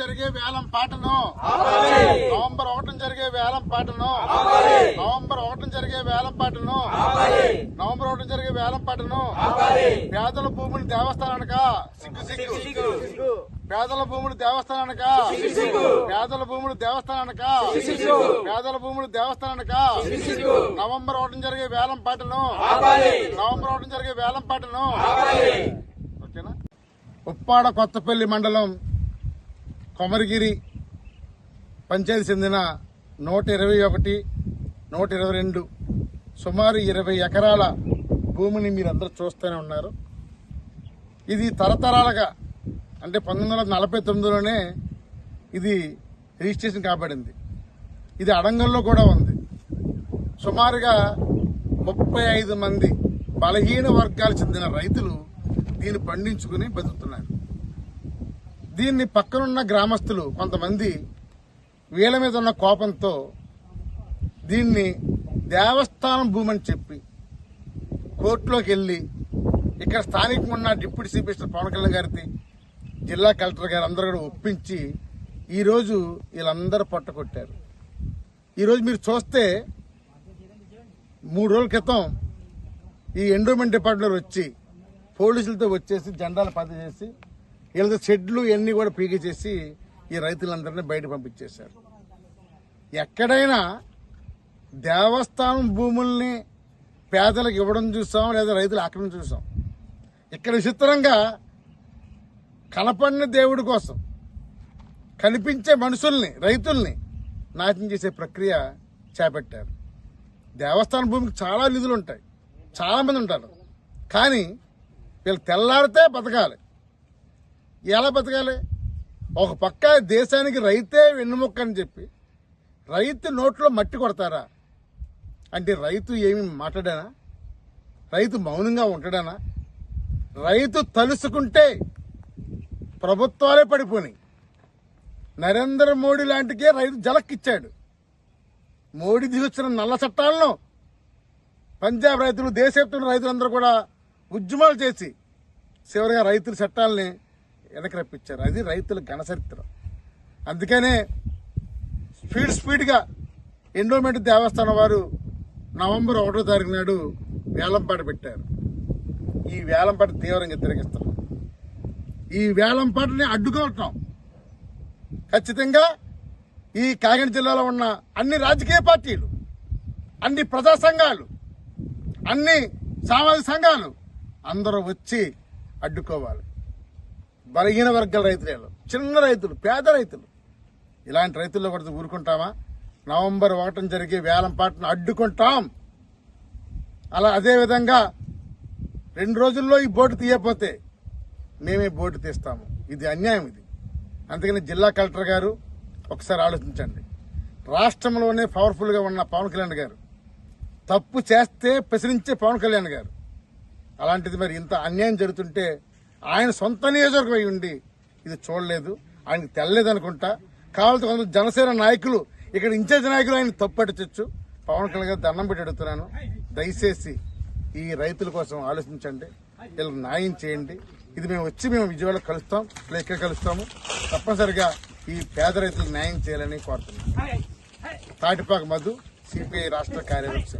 జరిగే వేలం పాటను నవంబర్ 1 జరిగే వేలం పాటను నవంబర్ 1 జరిగే వేలం పాటను నవంబర్ 1 జరిగే వేలం పాటను పేదల భూములు దేవస్థానానిక సిగ్గు పేదల భూములు దేవస్థానానిక పేదల భూములు దేవస్థానానిక పేదల భూములు దేవస్థానానిక నవంబర్ 1 జరిగే వేలం పాటను నవంబర్ 1 జరిగే వేలం పాటను ఓకేనా. ఉప్పాడ కొత్తపల్లి మండలం కొమరగిరి పంచాయతీ చెందిన 121, 122 సుమారు 20 ఎకరాల భూమిని మీరందరూ చూస్తూనే ఉన్నారు. ఇది తరతరాలుగా అంటే 1949లోనే ఇది రిజిస్ట్రేషన్ కాబడింది. ఇది అడంగల్లో కూడా ఉంది. సుమారుగా 35 మంది బలహీన వర్గాలకు చెందిన రైతులు దీన్ని పండించుకుని బతుకుతున్నారు. దీన్ని పక్కనున్న గ్రామస్తులు కొంతమంది వీళ్ళ మీద ఉన్న కోపంతో దీన్ని దేవస్థానం భూమి అని చెప్పి కోర్టులోకి వెళ్లి ఇక్కడ స్థానికంగా ఉన్న deputy chief minister Pawan Kalyan గారికి, జిల్లా కలెక్టర్ గారు అందరూ కూడా ఒప్పించి ఈరోజు వీళ్ళందరూ పట్టుకొట్టారు. ఈరోజు మీరు చూస్తే 3 రోజుల క్రితం ఈ ఎండోమెంట్ డిపార్ట్మెంట్ వచ్చి పోలీసులతో వచ్చేసి జెండాలు పదిచేసి వీళ్ళతో షెడ్లు ఇవన్నీ కూడా పీకి చేసి ఈ రైతులందరినీ బయట పంపించేశారు. ఎక్కడైనా దేవస్థానం భూముల్ని పేదలకు ఇవ్వడం చూసాం, లేదా రైతులు ఆక్రమణ చూసాం. ఇక్కడ విచిత్రంగా కనపడిన దేవుడి కోసం కనిపించే మనుషుల్ని, రైతుల్ని నాశనం చేసే ప్రక్రియ చేపట్టారు. దేవస్థానం భూమికి చాలా నిధులు ఉంటాయి, చాలా మంది ఉంటారు. కానీ వీళ్ళు తెల్లారితే బతకాలి. ఎలా బతకాలి? ఒక పక్క దేశానికి రైతే వెన్నుముక్క అని చెప్పి రైతు నోట్లో మట్టి కొడతారా? అంటే రైతు ఏమి మాట్లాడానా? రైతు మౌనంగా ఉంటాడానా? రైతు తలుసుకుంటే ప్రభుత్వాలే పడిపోయినాయి. నరేంద్ర మోడీ లాంటికే రైతు జలక్కిచ్చాడు. మోడీ తీసుకొచ్చిన నల్ల చట్టాలను పంజాబ్ రైతులు, దేశవ్యాప్తంగా రైతులందరూ కూడా ఉద్యమాలు చేసి చివరిగా రైతుల చట్టాలని వెనక్కి రప్పించారు. అది రైతుల ఘనచరిత్ర. అందుకనే స్పీడ్గా ఎండోమెంట్ దేవస్థానం వారు నవంబర్ 1వ తారీఖు నాడు వేలంపాట పెట్టారు. ఈ వేలంపాట తీవ్రంగా వ్యతిరేకిస్తాం. ఈ వేలంపాటని అడ్డుకోవటం ఖచ్చితంగా ఈ కాకినాడ జిల్లాలో ఉన్న అన్ని రాజకీయ పార్టీలు, అన్ని ప్రజా సంఘాలు, అన్ని సామాజిక సంఘాలు అందరూ వచ్చి అడ్డుకోవాలి. బలహీన వర్గాల రైతులు, చిన్న రైతులు, పేద రైతులు, ఇలాంటి రైతుల్లో కూడా ఊరుకుంటామా? నవంబర్ 1 జరిగే వేలంపాటను అడ్డుకుంటాం. అదేవిధంగా 2 రోజుల్లో ఈ బోర్డు తీయకపోతే మేమే బోర్డు తీస్తాము. ఇది అన్యాయం. ఇది అందుకని జిల్లా కలెక్టర్ గారు ఒకసారి ఆలోచించండి. రాష్ట్రంలోనే పవర్ఫుల్ గా ఉన్న పవన్ కళ్యాణ్ గారు తప్పు చేస్తే ప్రశ్నించే పవన్ కళ్యాణ్ గారు, అలాంటిది మరి ఇంత అన్యాయం జరుగుతుంటే ఆయన సొంత నియోజకవర్గం అయి ఉండి ఇది చూడలేదు, ఆయనకు తెల్లలేదు అనుకుంటా. కావాలంటే కొంతమంది జనసేన నాయకులు, ఇక్కడ ఇన్ఛార్జ్ నాయకులు ఆయన తప్పు పట్టచ్చు. పవన్ కళ్యాణ్ గారు దండం పెట్టి అడుగుతున్నాను, దయచేసి ఈ రైతుల కోసం ఆలోచించండి, వీళ్ళకి న్యాయం చేయండి. ఇది మేము విజయవాడలో కలుస్తాం, ఇక్కడ కలుస్తాము. తప్పనిసరిగా ఈ పేద రైతులకు న్యాయం చేయాలని కోరుతున్నాం. తాటిపాక మధు, సిపిఐ రాష్ట్ర కార్యదర్శి.